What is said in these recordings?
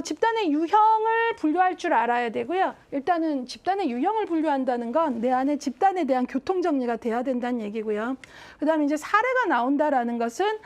집단의 유형을 분류할 줄 알아야 되고요. 일단은 집단의 유형을 분류한다는 건 내 안에 집단에 대한 교통정리가 돼야 된다는 얘기고요. 그 다음에 이제 사례가 나온다라는 것은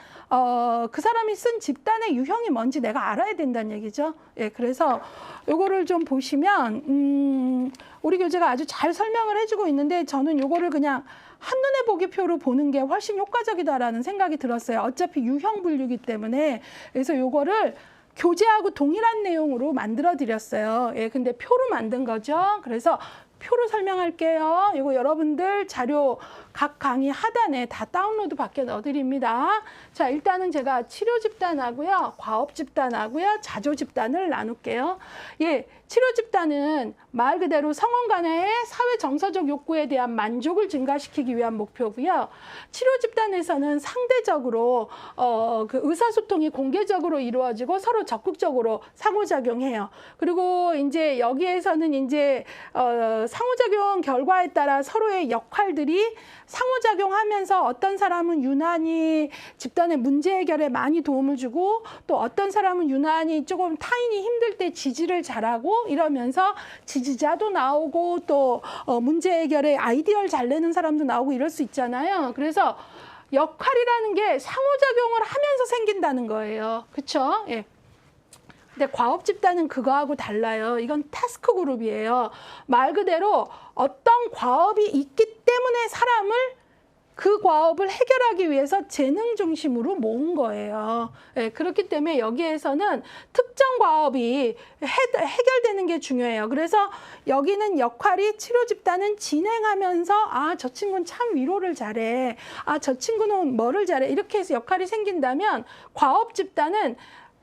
그 사람이 쓴 집단의 유형이 뭔지 내가 알아야 된다는 얘기죠. 예, 그래서 요거를 좀 보시면 우리 교재가 아주 잘 설명을 해주고 있는데 저는 요거를 그냥 한눈에 보기표로 보는 게 훨씬 효과적이다라는 생각이 들었어요. 어차피 유형 분류기 때문에. 그래서 요거를 교재하고 동일한 내용으로 만들어 드렸어요. 예, 근데 표로 만든 거죠. 그래서 표로 설명할게요. 이거 여러분들 자료 각 강의 하단에 다 다운로드 받게 넣어드립니다. 자, 일단은 제가 치료 집단하고요, 과업 집단하고요, 자조 집단을 나눌게요. 예, 치료 집단은 말 그대로 성원 간의 사회 정서적 욕구에 대한 만족을 증가시키기 위한 목표고요. 치료 집단에서는 상대적으로 그 의사소통이 공개적으로 이루어지고 서로 적극적으로 상호작용해요. 그리고 이제 여기에서는 이제 상호작용 결과에 따라 서로의 역할들이 상호작용하면서 어떤 사람은 유난히 집단의 문제 해결에 많이 도움을 주고 또 어떤 사람은 유난히 조금 타인이 힘들 때 지지를 잘하고 이러면서 지지자도 나오고 또 문제 해결에 아이디어를 잘 내는 사람도 나오고 이럴 수 있잖아요. 그래서 역할이라는 게 상호작용을 하면서 생긴다는 거예요. 그렇죠? 예. 근데 과업 집단은 그거하고 달라요. 이건 타스크 그룹이에요. 말 그대로 어떤 과업이 있기 때문에 사람을 그 과업을 해결하기 위해서 재능 중심으로 모은 거예요. 네, 그렇기 때문에 여기에서는 특정 과업이 해결되는 게 중요해요. 그래서 여기는 역할이 치료 집단은 진행하면서 아, 저 친구는 참 위로를 잘해. 아, 저 친구는 뭐를 잘해. 이렇게 해서 역할이 생긴다면 과업 집단은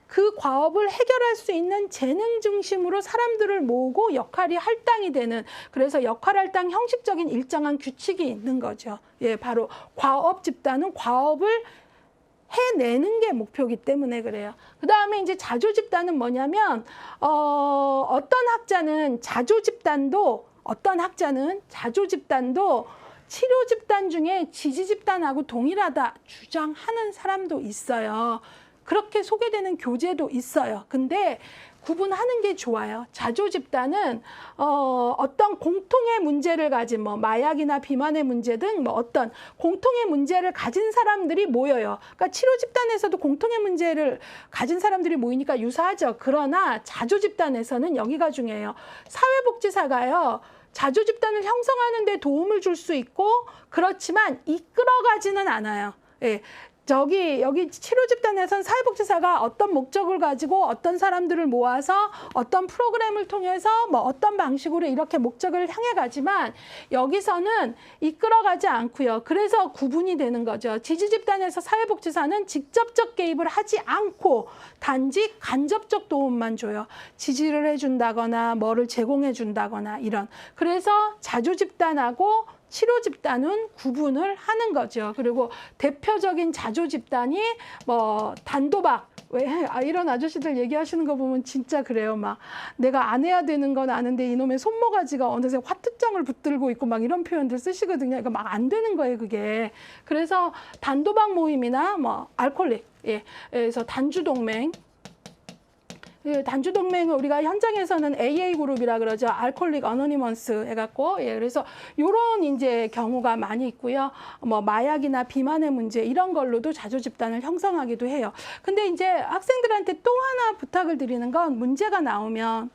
그 과업을 해결할 수 있는 재능 중심으로 사람들을 모으고 역할이 할당이 되는, 그래서 역할 할당 형식적인 일정한 규칙이 있는 거죠. 예, 바로 과업 집단은 과업을 해내는 게 목표이기 때문에 그래요. 그 다음에 이제 자조 집단은 뭐냐면 어떤 학자는 자조 집단도 치료 집단 중에 지지 집단하고 동일하다 주장하는 사람도 있어요. 그렇게 소개되는 교재도 있어요. 근데 구분하는 게 좋아요. 자조 집단은 어떤 공통의 문제를 가진 뭐 마약이나 비만의 문제 등 뭐 어떤 공통의 문제를 가진 사람들이 모여요. 그러니까 치료 집단에서도 공통의 문제를 가진 사람들이 모이니까 유사하죠. 그러나 자조 집단에서는 여기가 중요해요. 사회복지사가요, 자조 집단을 형성하는 데 도움을 줄 수 있고 그렇지만 이끌어가지는 않아요. 예. 여기 치료 집단에서는 사회복지사가 어떤 목적을 가지고 어떤 사람들을 모아서 어떤 프로그램을 통해서 뭐 어떤 방식으로 이렇게 목적을 향해 가지만 여기서는 이끌어가지 않고요. 그래서 구분이 되는 거죠. 지지 집단에서 사회복지사는 직접적 개입을 하지 않고 단지 간접적 도움만 줘요. 지지를 해준다거나 뭐를 제공해 준다거나 이런. 그래서 자조 집단하고 치료 집단은 구분을 하는 거죠. 그리고 대표적인 자조 집단이 뭐 단도박, 왜 이런 아저씨들 얘기하시는 거 보면 진짜 그래요. 막 내가 안 해야 되는 건 아는데 이놈의 손모가지가 어느새 화투장을 붙들고 있고 막 이런 표현들 쓰시거든요. 이거 막 안 되는 거예요, 그게. 그래서 단도박 모임이나 뭐 알코올릭, 예, 그래서 단주동맹. 단주동맹은 우리가 현장에서는 AA 그룹이라 그러죠. 알코올릭 어노니머스 해갖고, 예, 그래서 요런 이제 경우가 많이 있고요. 뭐 마약이나 비만의 문제 이런 걸로도 자조 집단을 형성하기도 해요. 근데 이제 학생들한테 또 하나 부탁을 드리는 건 문제가 나오면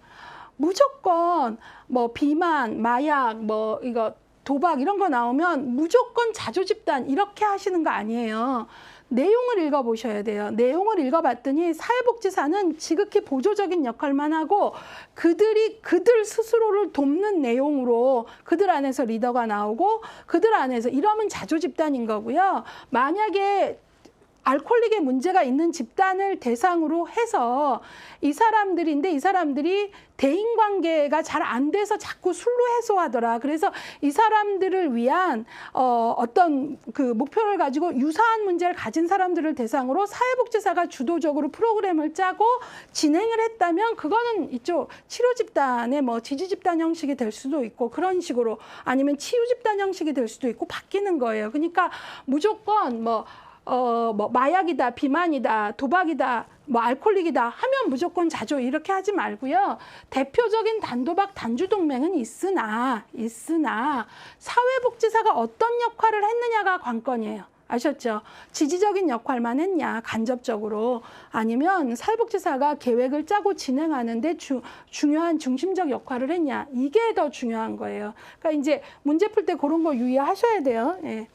무조건 뭐 비만, 마약, 뭐 이거 도박 이런 거 나오면 무조건 자조 집단 이렇게 하시는 거 아니에요. 내용을 읽어보셔야 돼요. 내용을 읽어봤더니 사회복지사는 지극히 보조적인 역할만 하고 그들 스스로를 돕는 내용으로 그들 안에서 리더가 나오고 그들 안에서 이러면 자조 집단인 거고요. 만약에 알코올릭의 문제가 있는 집단을 대상으로 해서 이 사람들이 대인관계가 잘 안 돼서 자꾸 술로 해소하더라. 그래서 이 사람들을 위한 어떤 그 목표를 가지고 유사한 문제를 가진 사람들을 대상으로 사회복지사가 주도적으로 프로그램을 짜고 진행을 했다면 그거는 이쪽 치료 집단의 뭐 지지 집단 형식이 될 수도 있고 그런 식으로 아니면 치유 집단 형식이 될 수도 있고 바뀌는 거예요. 그러니까 무조건 뭐 마약이다, 비만이다, 도박이다, 뭐 알코올릭이다 하면 무조건 자조 이렇게 하지 말고요. 대표적인 단도박 단주동맹은 있으나 사회복지사가 어떤 역할을 했느냐가 관건이에요. 아셨죠? 지지적인 역할만 했냐, 간접적으로. 아니면 사회복지사가 계획을 짜고 진행하는데 중요한 중심적 역할을 했냐. 이게 더 중요한 거예요. 그러니까 이제 문제 풀 때 그런 거 유의하셔야 돼요. 예.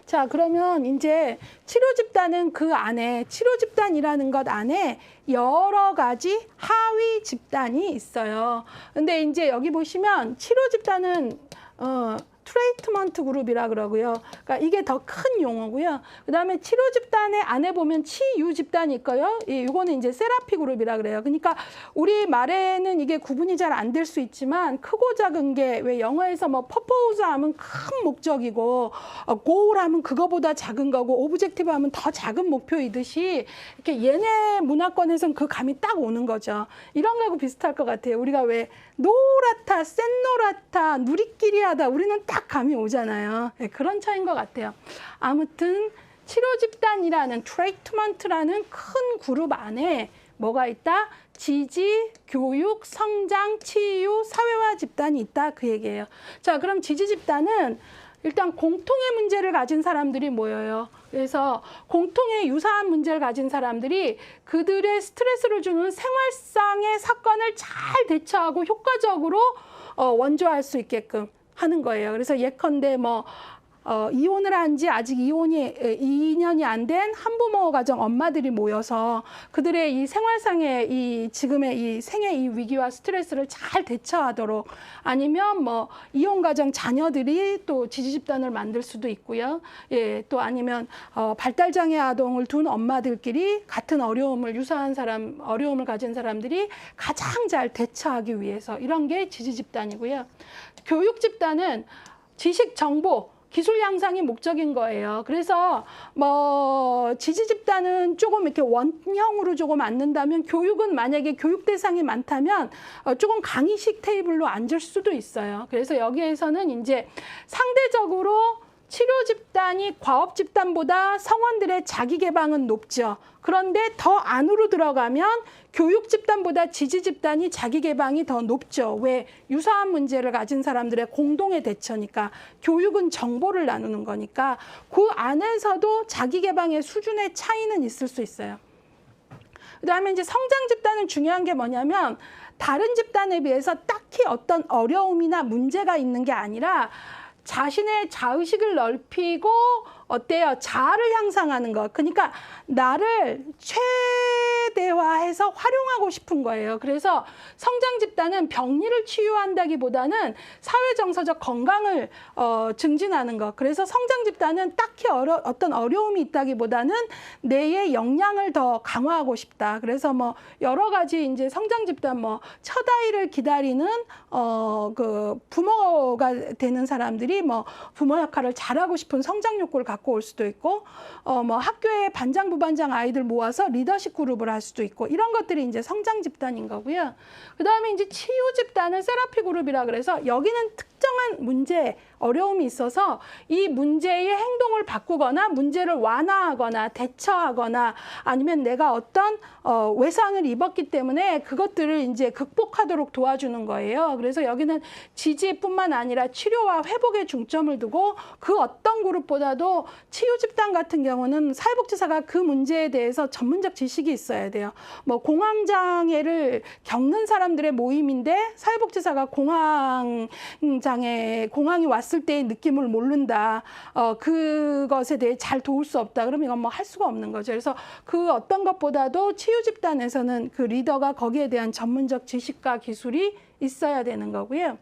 자, 그러면 이제 치료 집단은 그 안에, 치료 집단이라는 것 안에 여러 가지 하위 집단이 있어요. 근데 이제 여기 보시면 치료 집단은, 트리트먼트 그룹이라 그러고요. 그러니까 이게 더 큰 용어고요. 그다음에 치료 집단의 안에 보면 치유 집단이 있고요. 이거는 이제 세라피 그룹이라 그래요. 그러니까 우리 말에는 이게 구분이 잘 안 될 수 있지만 크고 작은 게 왜 영어에서 뭐 퍼포즈 하면 큰 목적이고 고울 하면 그거보다 작은 거고 오브젝티브 하면 더 작은 목표이듯이 이렇게 얘네 문화권에서는 그 감이 딱 오는 거죠. 이런 거하고 비슷할 것 같아요. 우리가 왜 노랗다, 센노랗다, 누리끼리하다 우리는 딱 감이 오잖아요. 네, 그런 차이인 것 같아요. 아무튼 치료 집단이라는 트리트먼트라는 큰 그룹 안에 뭐가 있다? 지지, 교육, 성장, 치유, 사회화 집단이 있다 그 얘기예요. 자, 그럼 지지 집단은 일단 공통의 문제를 가진 사람들이 모여요. 그래서 공통의 유사한 문제를 가진 사람들이 그들의 스트레스를 주는 생활상의 사건을 잘 대처하고 효과적으로 원조할 수 있게끔 하는 거예요. 그래서 예컨대 뭐 이혼을 한 지 아직 2년이 안 된 한부모 가정 엄마들이 모여서 그들의 이 생활상의 이 지금의 이 생애 이 위기와 스트레스를 잘 대처하도록, 아니면 뭐 이혼 가정 자녀들이 또 지지 집단을 만들 수도 있고요. 예, 또 아니면 발달 장애 아동을 둔 엄마들끼리 같은 어려움을 가진 사람들이 가장 잘 대처하기 위해서, 이런 게 지지 집단이고요. 교육 집단은 지식 정보 기술 향상이 목적인 거예요. 그래서 뭐 지지 집단은 조금 이렇게 원형으로 조금 앉는다면, 교육은 만약에 교육 대상이 많다면 조금 강의식 테이블로 앉을 수도 있어요. 그래서 여기에서는 이제 상대적으로 치료 집단이 과업 집단보다 성원들의 자기 개방은 높죠. 그런데 더 안으로 들어가면 교육 집단보다 지지 집단이 자기 개방이 더 높죠. 왜? 유사한 문제를 가진 사람들의 공동의 대처니까. 교육은 정보를 나누는 거니까 그 안에서도 자기 개방의 수준의 차이는 있을 수 있어요. 그다음에 이제 성장 집단은 중요한 게 뭐냐면, 다른 집단에 비해서 딱히 어떤 어려움이나 문제가 있는 게 아니라 자신의 자의식을 넓히고 어때요? 자아를 향상하는 것. 그러니까 나를 최대화해서 활용하고 싶은 거예요. 그래서 성장 집단은 병리를 치유한다기보다는 사회정서적 건강을 증진하는 것. 그래서 성장 집단은 딱히 어떤 어려움이 있다기보다는 내의 역량을 더 강화하고 싶다. 그래서 뭐 여러 가지 이제 성장 집단 뭐 첫 아이를 기다리는 그 부모가 되는 사람들이 뭐 부모 역할을 잘하고 싶은 성장 욕구를 갖고 올 수도 있고, 뭐 학교에 반장 부반장 아이들 모아서 리더십 그룹을 할 수도 있고, 이런 것들이 이제 성장 집단인 거고요. 그다음에 이제 치유 집단은 세라피 그룹이라 그래서 여기는 특정한 문제, 어려움이 있어서 이 문제의 행동을 바꾸거나 문제를 완화하거나 대처하거나, 아니면 내가 어떤 외상을 입었기 때문에 그것들을 이제 극복하도록 도와주는 거예요. 그래서 여기는 지지뿐만 아니라 치료와 회복에 중점을 두고, 그 어떤 그룹보다도 치유 집단 같은 경우는 사회복지사가 그 문제에 대해서 전문적 지식이 있어야 돼요. 뭐 공황장애를 겪는 사람들의 모임인데 사회복지사가 공황이 왔을 때의 느낌을 모른다. 그것에 대해 잘 도울 수 없다. 그러면 이건 뭐 할 수가 없는 거죠. 그래서 그 어떤 것보다도 치유 집단에서는 그 리더가 거기에 대한 전문적 지식과 기술이 있어야 되는 거고요.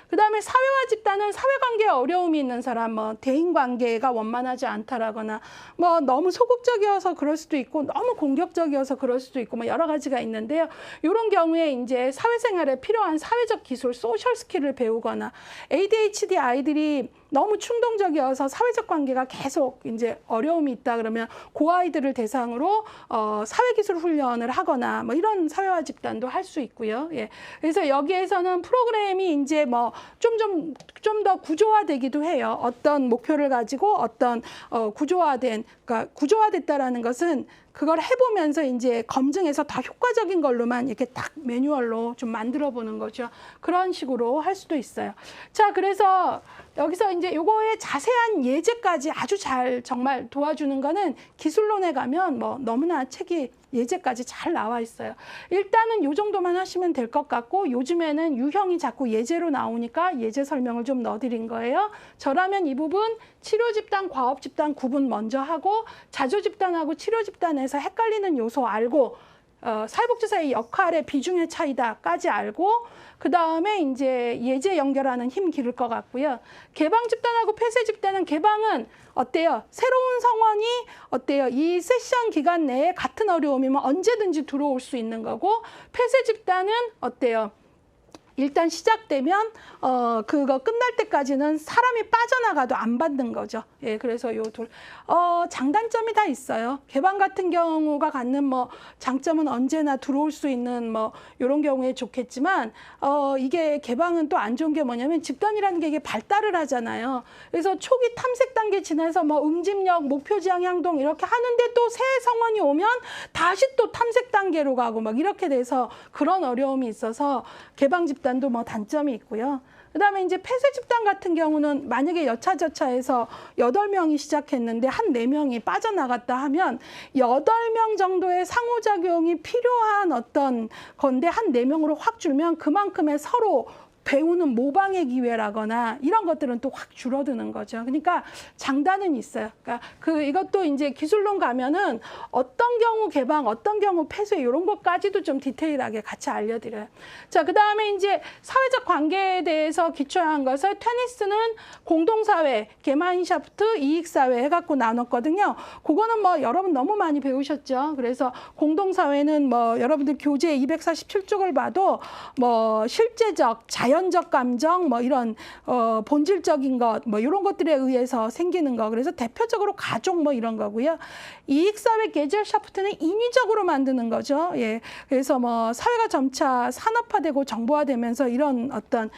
그다음에 사회화 집단은 사회관계에 어려움이 있는 사람, 뭐 대인관계가 원만하지 않다라거나, 뭐 너무 소극적이어서 그럴 수도 있고 너무 공격적이어서 그럴 수도 있고, 뭐 여러 가지가 있는데요. 이런 경우에 이제 사회생활에 필요한 사회적 기술, 소셜 스킬을 배우거나, ADHD 아이들이 너무 충동적이어서 사회적 관계가 계속 이제 어려움이 있다 그러면 그 아이들을 대상으로 사회기술 훈련을 하거나 뭐 이런 사회화 집단도 할 수 있고요. 예. 그래서 여기에서는 프로그램이 이제 뭐 좀 더 구조화되기도 해요. 어떤 목표를 가지고 어떤 그러니까 구조화됐다라는 것은 그걸 해보면서 이제 검증해서 더 효과적인 걸로만 이렇게 딱 매뉴얼로 좀 만들어 보는 거죠. 그런 식으로 할 수도 있어요. 자, 그래서 여기서 이제 요거의 자세한 예제까지 아주 잘 정말 도와주는 거는 기술론에 가면 뭐 너무나 책이 예제까지 잘 나와 있어요. 일단은 요 정도만 하시면 될 것 같고, 요즘에는 유형이 자꾸 예제로 나오니까 예제 설명을 좀 넣어드린 거예요. 저라면 이 부분 치료 집단, 과업 집단 구분 먼저 하고, 자조 집단하고 치료 집단에서 헷갈리는 요소 알고, 사회복지사의 역할의 비중의 차이다까지 알고, 그 다음에 이제 예제 연결하는 힘 기를 것 같고요. 개방 집단하고 폐쇄 집단은, 개방은 어때요? 새로운 성원이 어때요? 이 세션 기간 내에 같은 어려움이면 언제든지 들어올 수 있는 거고, 폐쇄 집단은 어때요? 일단 시작되면 그거 끝날 때까지는 사람이 빠져나가도 안 받는 거죠. 예, 그래서 요 둘 장단점이 다 있어요. 개방 같은 경우가 갖는 뭐 장점은 언제나 들어올 수 있는 뭐 이런 경우에 좋겠지만, 이게 개방은 또 안 좋은 게 뭐냐면 집단이라는 게 이게 발달을 하잖아요. 그래서 초기 탐색 단계 지나서 뭐 응집력, 목표 지향, 향동 이렇게 하는데 또 새 성원이 오면 다시 또 탐색 단계로 가고 막 이렇게 돼서 그런 어려움이 있어서 개방 집단도 뭐 단점이 있고요. 그다음에 이제 폐쇄 집단 같은 경우는 만약에 여차저차해서 8명이 시작했는데 한 4명이 빠져나갔다 하면 8명 정도의 상호작용이 필요한 어떤 건데 한 4명으로 확 줄면 그만큼의 서로 배우는 모방의 기회라거나 이런 것들은 또 확 줄어드는 거죠. 그러니까 장단은 있어요. 그러니까 이것도 이제 기술론 가면은 어떤 경우 개방, 어떤 경우 폐쇄 이런 것까지도 좀 디테일하게 같이 알려드려요. 자, 그 다음에 이제 사회적 관계에 대해서 기초한 것을 테니스는 공동사회, 게마인샤프트, 이익사회 해갖고 나눴거든요. 그거는 뭐 여러분 너무 많이 배우셨죠. 그래서 공동사회는 뭐 여러분들 교재 247쪽을 봐도 뭐 실제적, 자연적 감정, 뭐 이런 본질적인 것, 뭐 이런 것들에 의해서 생기는 거. 그래서 대표적으로 가족 뭐 이런 거고요. 이익사회 게젤샤프트는 인위적으로 만드는 거죠. 예. 그래서 뭐 사회가 점차 산업화되고 정보화되면서 이런 어떤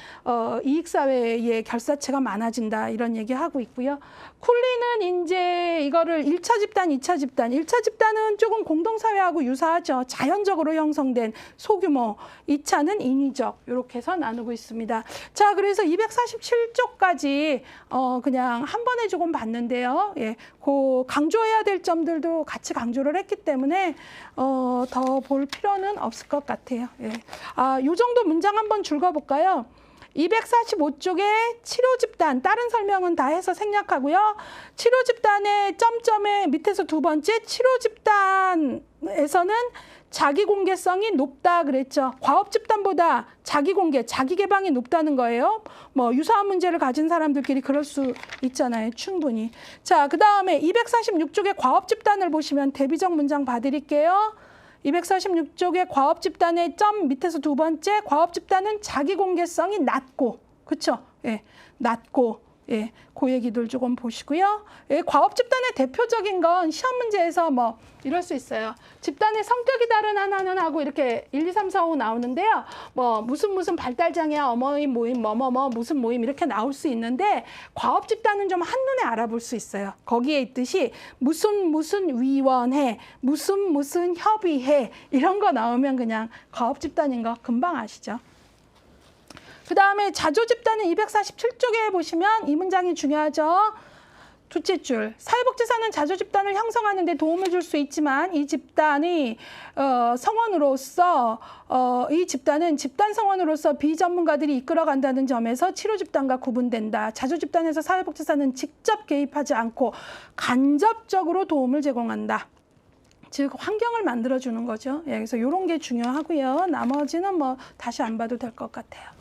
이익사회의 결사체가 많아진다 이런 얘기하고 있고요. 쿨리는 이제 이거를 1차 집단, 2차 집단. 1차 집단은 조금 공동사회하고 유사하죠. 자연적으로 형성된 소규모. 2차는 인위적. 이렇게 해서 나누고 있습니다. 자, 그래서 247쪽까지 그냥 한 번에 조금 봤는데요. 예, 그 강조해야 될 점들도 같이 강조를 했기 때문에 더 볼 필요는 없을 것 같아요. 예. 요 정도 문장 한번 줄거볼까요? 245쪽에 치료 집단, 다른 설명은 다 해서 생략하고요. 치료 집단의 점점의 밑에서 두 번째, 치료 집단에서는 자기 공개성이 높다 그랬죠. 과업 집단보다 자기 공개, 자기 개방이 높다는 거예요. 뭐 유사한 문제를 가진 사람들끼리 그럴 수 있잖아요. 충분히. 자, 그 다음에 246쪽의 과업 집단을 보시면 대비적 문장 봐드릴게요. 246쪽의 과업 집단의 점 밑에서 두 번째, 과업 집단은 자기 공개성이 낮고, 그렇죠? 예, 낮고. 예, 그 얘기들 조금 보시고요. 예, 과업 집단의 대표적인 건 시험 문제에서 뭐 이럴 수 있어요. 집단의 성격이 다른 하나는 하고 이렇게 1, 2, 3, 4, 5 나오는데요. 뭐 무슨 발달장애야, 어머니 모임, 뭐뭐뭐 무슨 모임 이렇게 나올 수 있는데, 과업 집단은 좀 한눈에 알아볼 수 있어요. 거기에 있듯이 무슨 위원회, 무슨 협의회 이런 거 나오면 그냥 과업 집단인 거 금방 아시죠? 그 다음에 자조 집단은 247쪽에 보시면 이 문장이 중요하죠. 둘째 줄, 사회복지사는 자조 집단을 형성하는 데 도움을 줄 수 있지만 이 집단이 성원으로서 이 집단은 집단 성원으로서 비전문가들이 이끌어간다는 점에서 치료 집단과 구분된다. 자조 집단에서 사회복지사는 직접 개입하지 않고 간접적으로 도움을 제공한다. 즉 환경을 만들어주는 거죠. 예, 그래서 이런 게 중요하고요. 나머지는 뭐 다시 안 봐도 될 것 같아요.